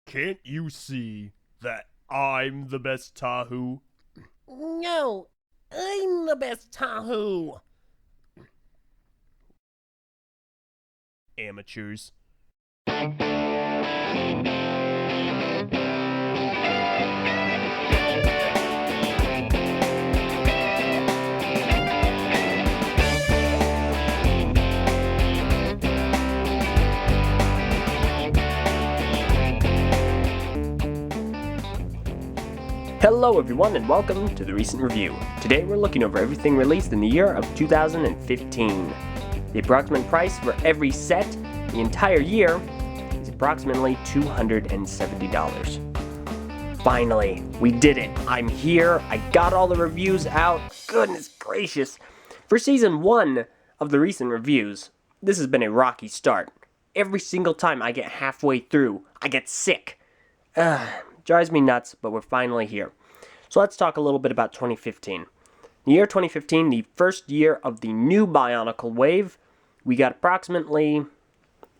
Can't you see that I'm the best Tahu? No, I'm the best Tahu. Amateurs. Hello everyone and welcome to the recent review. Today we're looking over everything released in the year of 2015. The approximate price for every set the entire year is approximately $270. Finally, we did it. I'm here. I got all the reviews out. Goodness gracious. For season 1 of the recent reviews, this has been a rocky start. Every single time I get halfway through, I get sick. Drives me nuts, but we're finally here. So let's talk a little bit about 2015. The year 2015, the first year of the new BIONICLE wave, we got approximately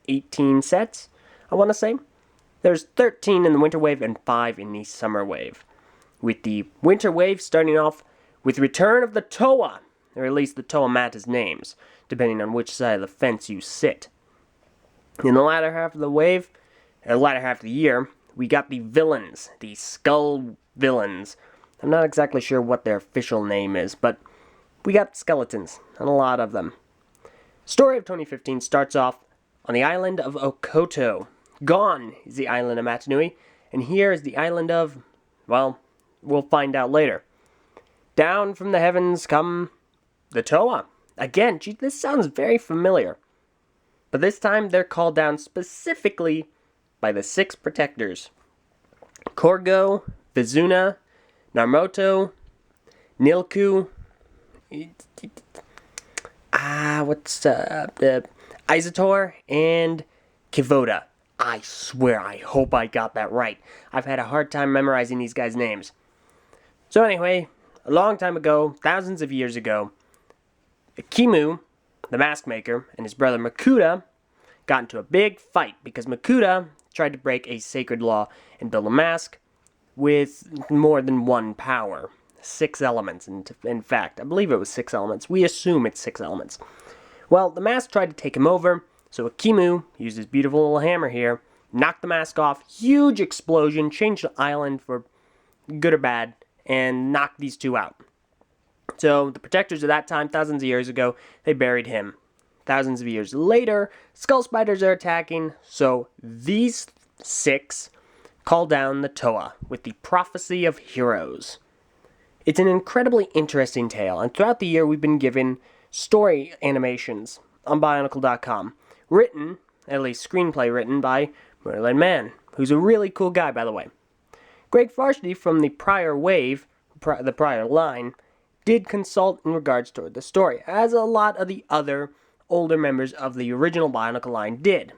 18 sets, I want to say. There's 13 in the winter wave and 5 in the summer wave. With the winter wave starting off with Return of the Toa, or at least the Toa Mata's names, depending on which side of the fence you sit. In the latter half of the wave, or latter half of the year, we got the villains, the skull villains. I'm not exactly sure what their official name is, but we got skeletons, and a lot of them. Story of 2015 starts off on the island of Okoto. Gone is the island of Matanui, and here is the island of, well, we'll find out later. Down from the heavens come the Toa. Again, gee, this sounds very familiar. But this time they're called down specifically by the 6 protectors. Korgo, Vizuna, Narmoto, Nilku, Izator, and Kivoda. I swear, I hope I got that right. I've had a hard time memorizing these guys' names. So anyway, a long time ago, thousands of years ago, Kimu, the mask maker, and his brother Makuta got into a big fight because Makuta tried to break a sacred law and build a mask with more than one power. 6 elements, in fact. I believe it was 6 elements. We assume it's 6 elements. Well, the mask tried to take him over, so Akimu used his beautiful little hammer here, knocked the mask off, huge explosion, changed the island for good or bad, and knocked these 2 out. So, the protectors of that time, thousands of years ago, they buried him. Thousands of years later, skull spiders are attacking, so these 6 call down the Toa with the Prophecy of Heroes. It's an incredibly interesting tale, and throughout the year we've been given story animations on Bionicle.com, written, at least screenplay written, by Merlin Mann, who's a really cool guy, by the way. Greg Farshdey from the prior wave, the prior line, did consult in regards to the story, as a lot of the other older members of the original Bionicle line did.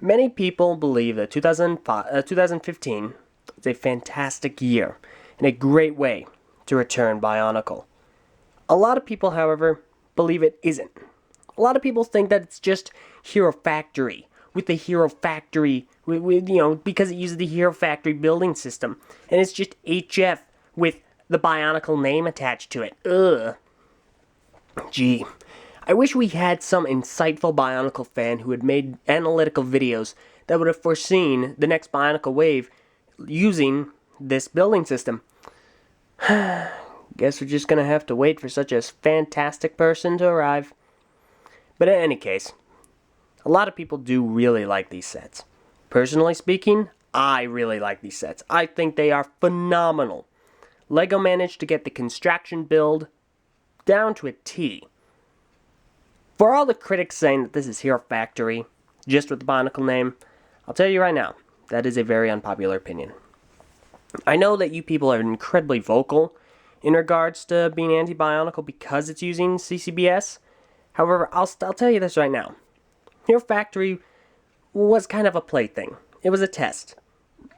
Many people believe that 2015 is a fantastic year and a great way to return Bionicle. A lot of people, however, believe it isn't. A lot of people think that it's just Hero Factory, with the Hero Factory, because it uses the Hero Factory building system, and it's just HF with the Bionicle name attached to it. Ugh. Gee. I wish we had some insightful Bionicle fan who had made analytical videos that would have foreseen the next Bionicle wave using this building system. Guess we're just gonna have to wait for such a fantastic person to arrive. But in any case, a lot of people do really like these sets. Personally speaking, I really like these sets. I think they are phenomenal. LEGO managed to get the construction build down to a T. For all the critics saying that this is Hero Factory, just with the Bionicle name, I'll tell you right now, that is a very unpopular opinion. I know that you people are incredibly vocal in regards to being anti-Bionicle because it's using CCBS. However, I'll tell you this right now. Hero Factory was kind of a plaything. It was a test.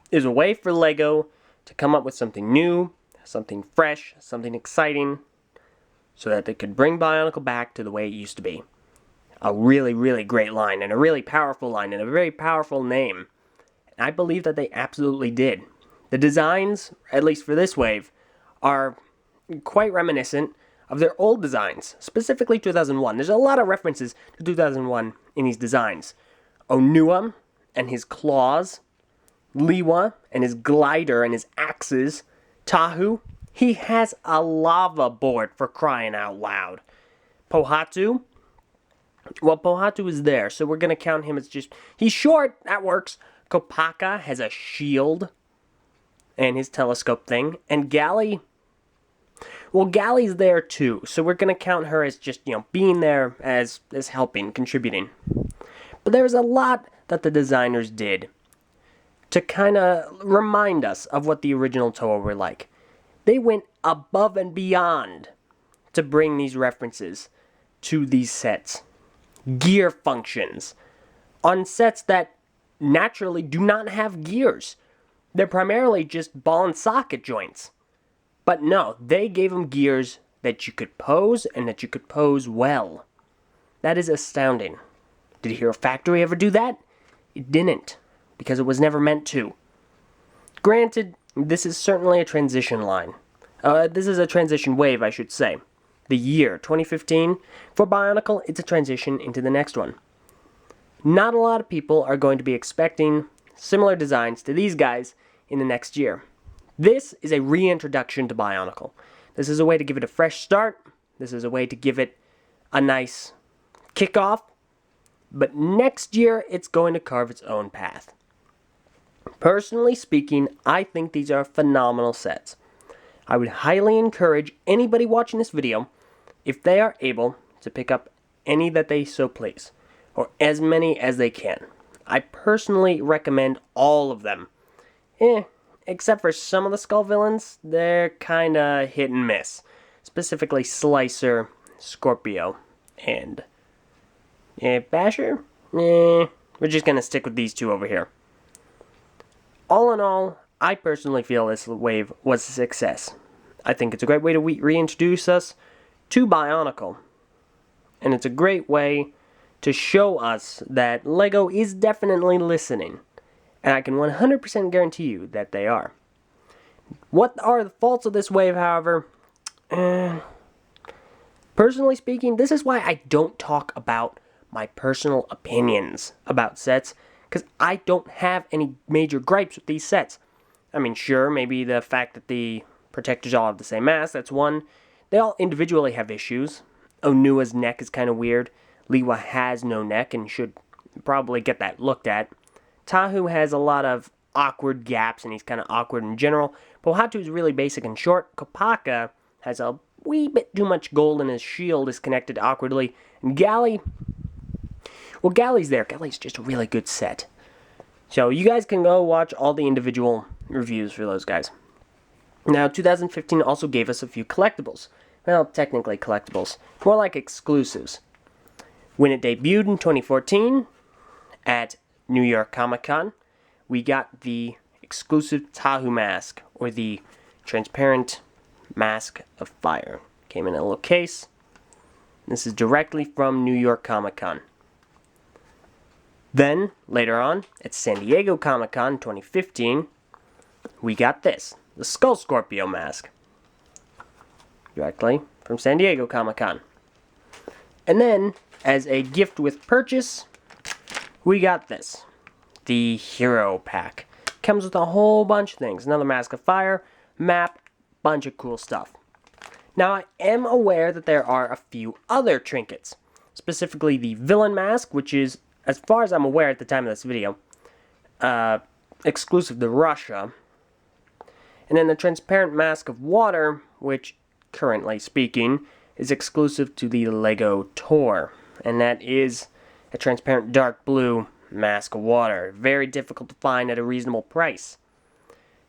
It was a way for LEGO to come up with something new, something fresh, something exciting, so that they could bring Bionicle back to the way it used to be. A really, really great line, and a really powerful line, and a very powerful name. I believe that they absolutely did. The designs, at least for this wave, are quite reminiscent of their old designs, specifically 2001. There's a lot of references to 2001 in these designs. Onua and his claws, Liwa and his glider and his axes, Tahu, he has a lava board for crying out loud. Pohatu, well, Pohatu is there, so we're going to count him as just, he's short, that works. Kopaka has a shield and his telescope thing, and Galley, well, Galley's there too, so we're going to count her as just, being there as helping, contributing. But there's a lot that the designers did to kind of remind us of what the original Toa were like. They went above and beyond to bring these references to these sets. Gear functions on sets that naturally do not have gears. They're primarily just ball and socket joints. But no, they gave them gears that you could pose and that you could pose well. That is astounding. Did Hero Factory ever do that? It didn't, because it was never meant to. Granted, this is certainly a transition line. This is a transition wave, I should say. The year, 2015, for Bionicle, it's a transition into the next one. Not a lot of people are going to be expecting similar designs to these guys in the next year. This is a reintroduction to Bionicle. This is a way to give it a fresh start. This is a way to give it a nice kickoff. But next year, it's going to carve its own path. Personally speaking, I think these are phenomenal sets. I would highly encourage anybody watching this video, if they are able, to pick up any that they so please, or as many as they can. I personally recommend all of them. Except for some of the Skull villains, they're kinda hit and miss. Specifically Slicer, Scorpio, and Basher? We're just gonna stick with these two over here. All in all, I personally feel this wave was a success. I think it's a great way to reintroduce us to Bionicle. And it's a great way to show us that LEGO is definitely listening. And I can 100% guarantee you that they are. What are the faults of this wave, however? Personally speaking, this is why I don't talk about my personal opinions about sets, because I don't have any major gripes with these sets. I mean, sure, maybe the fact that the protectors all have the same mass, that's one. They all individually have issues. Onua's neck is kind of weird. Liwa has no neck and should probably get that looked at. Tahu has a lot of awkward gaps and he's kind of awkward in general. Pohatu is really basic and short. Kopaka has a wee bit too much gold and his shield is connected awkwardly. And Galley, well, Galley's there. Galley's just a really good set. So you guys can go watch all the individual reviews for those guys. Now, 2015 also gave us a few collectibles. Well, technically collectibles. More like exclusives. When it debuted in 2014 at New York Comic Con, we got the exclusive Tahu mask, or the transparent mask of fire. Came in a little case. This is directly from New York Comic Con. Then, later on, at San Diego Comic Con 2015, we got this, the Skull Scorpio mask. Directly from San Diego Comic Con. And then, as a gift with purchase, we got this, the Hero Pack. Comes with a whole bunch of things. Another Mask of Fire, map, bunch of cool stuff. Now, I am aware that there are a few other trinkets. Specifically, the Villain Mask, which is, as far as I'm aware at the time of this video, exclusive to Russia. And then the Transparent Mask of Water, which, currently speaking, is exclusive to the LEGO Tour. And that is a transparent dark blue mask of water. Very difficult to find at a reasonable price.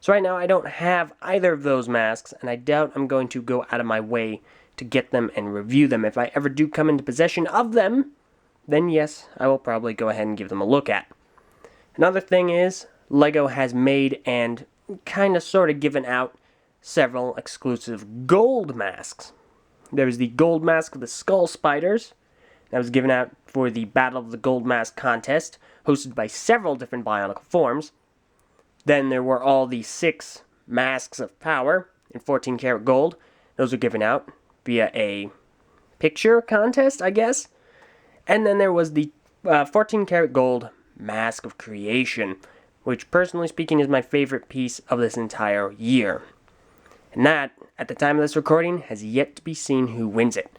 So right now I don't have either of those masks, and I doubt I'm going to go out of my way to get them and review them. If I ever do come into possession of them, then yes, I will probably go ahead and give them a look at. Another thing is, LEGO has made and kind of sort of given out several exclusive gold masks. There's the gold mask of the Skull Spiders. That was given out for the Battle of the Gold Mask contest, hosted by several different Bionicle forms. Then there were all the 6 masks of power in 14 karat gold. Those were given out via a picture contest, I guess. And then there was the 14 karat gold mask of creation, which personally speaking is my favorite piece of this entire year. And that, at the time of this recording, has yet to be seen who wins it.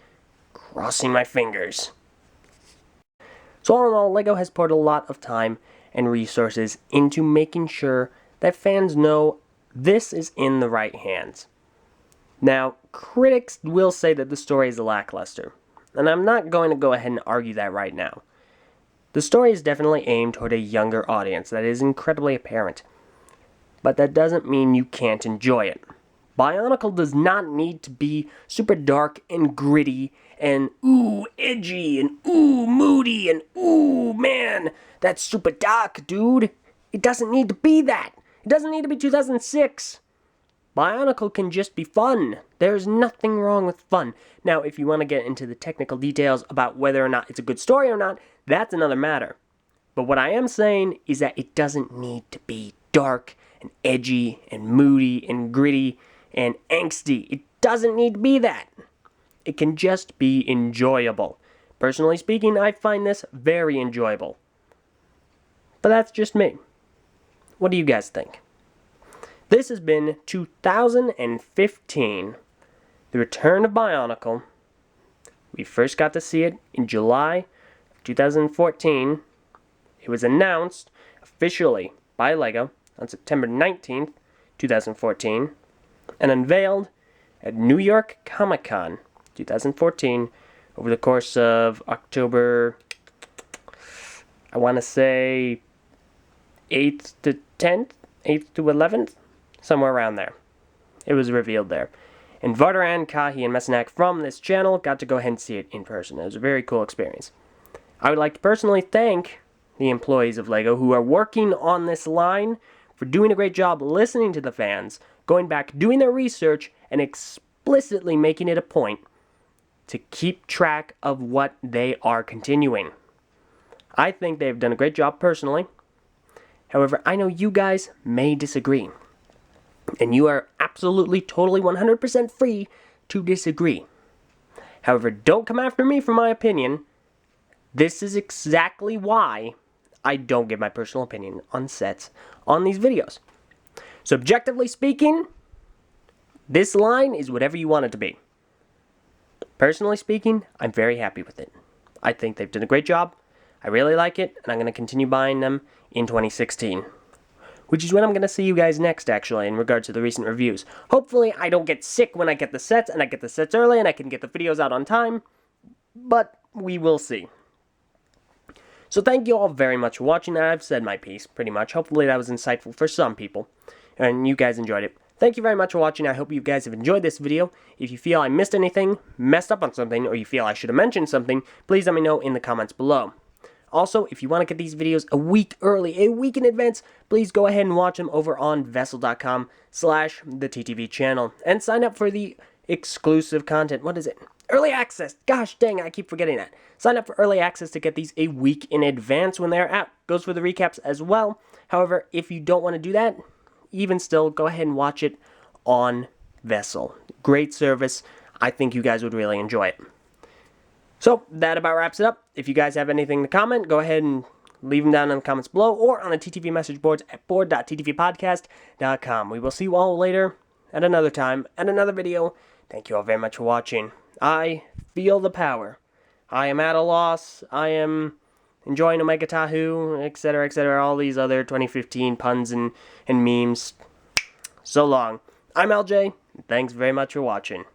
Crossing my fingers. So all in all, LEGO has poured a lot of time and resources into making sure that fans know this is in the right hands. Now, critics will say that the story is lackluster, and I'm not going to go ahead and argue that right now. The story is definitely aimed toward a younger audience, that is incredibly apparent. But that doesn't mean you can't enjoy it. BIONICLE does not need to be super dark and gritty and ooh edgy and ooh moody and ooh man, that's super dark, dude. It doesn't need to be that. It doesn't need to be 2006. BIONICLE can just be fun. There's nothing wrong with fun. Now, if you want to get into the technical details about whether or not it's a good story or not, that's another matter. But what I am saying is that it doesn't need to be dark and edgy and moody and gritty and angsty. It doesn't need to be that. It can just be enjoyable. Personally speaking, I find this very enjoyable. But that's just me. What do you guys think? This has been 2015, The Return of BIONICLE. We first got to see it in July of 2014. It was announced officially by LEGO on September 19th, 2014, and unveiled at New York Comic Con 2014 over the course of October, I want to say 8th to 10th, 8th to 11th, somewhere around there. It was revealed there. And Vardaran, Kahi, and Messanak from this channel got to go ahead and see it in person. It was a very cool experience. I would like to personally thank the employees of LEGO who are working on this line for doing a great job listening to the fans, going back, doing their research, and explicitly making it a point to keep track of what they are continuing. I think they've done a great job personally. However, I know you guys may disagree. And you are absolutely, totally, 100% free to disagree. However, don't come after me for my opinion. This is exactly why I don't give my personal opinion on sets on these videos. So objectively speaking, this line is whatever you want it to be. Personally speaking, I'm very happy with it. I think they've done a great job. I really like it, and I'm going to continue buying them in 2016. Which is when I'm going to see you guys next, actually, in regards to the recent reviews. Hopefully, I don't get sick when I get the sets, and I get the sets early, and I can get the videos out on time. But we will see. So thank you all very much for watching. I've said my piece, pretty much. Hopefully that was insightful for some people, and you guys enjoyed it. Thank you very much for watching. I hope you guys have enjoyed this video. If you feel I missed anything, messed up on something, or you feel I should have mentioned something, please let me know in the comments below. Also, if you want to get these videos a week early, a week in advance, please go ahead and watch them over on vessel.com/TheTTV channel. And sign up for the exclusive content. What is it? Early access. Gosh dang, I keep forgetting that. Sign up for early access to get these a week in advance when they're out. Goes for the recaps as well. However, if you don't want to do that, even still, go ahead and watch it on Vessel. Great service. I think you guys would really enjoy it. So, that about wraps it up. If you guys have anything to comment, go ahead and leave them down in the comments below or on the TTV message boards at board.ttvpodcast.com. We will see you all later at another time at another video. Thank you all very much for watching. I feel the power. I am at a loss. I am enjoying Omega Tahu, etc., etc., all these other 2015 puns and memes. So long. I'm Eljay. Thanks very much for watching.